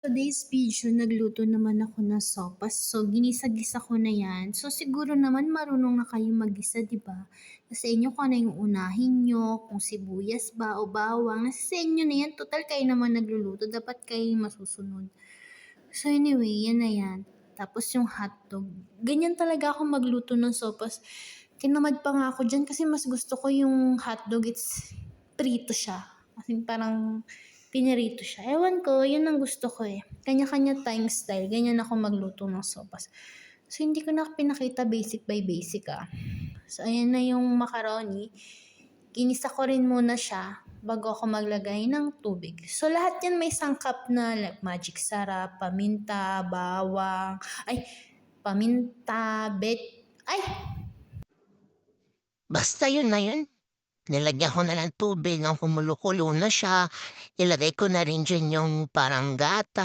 Today's video, nagluto naman ako ng sopas. So, ginisa-gisa ko na yan. So, siguro naman marunong na kayo mag-gisa, di ba? Sa inyo kung ano yung unahin nyo, kung sibuyas ba o bawang. Nasa sa inyo na yan. Total kayo naman nagluluto. Dapat kayo yung masusunod. So, anyway, yan na yan. Tapos yung hotdog. Ganyan talaga ako magluto ng sopas. Tinamad pa nga ako dyan kasi mas gusto ko yung hotdog. It's prito siya. Kasi parang pinirito siya. Ewan ko, yun ang gusto ko eh. Kanya-kanya time style. Ganyan ako magluto ng sopas. So, hindi ko na pinakita basic by basic ah. So, ayan na yung macaroni. Ginisa ko rin muna siya bago ako maglagay ng tubig. So, lahat yan may sangkap na like magic sarap, paminta, bawang, paminta, Basta yun na yun. Nilagyan ko na ng tubig nang kumulo-kulo na siya. Ilagay ko na rin diyan yung parang gata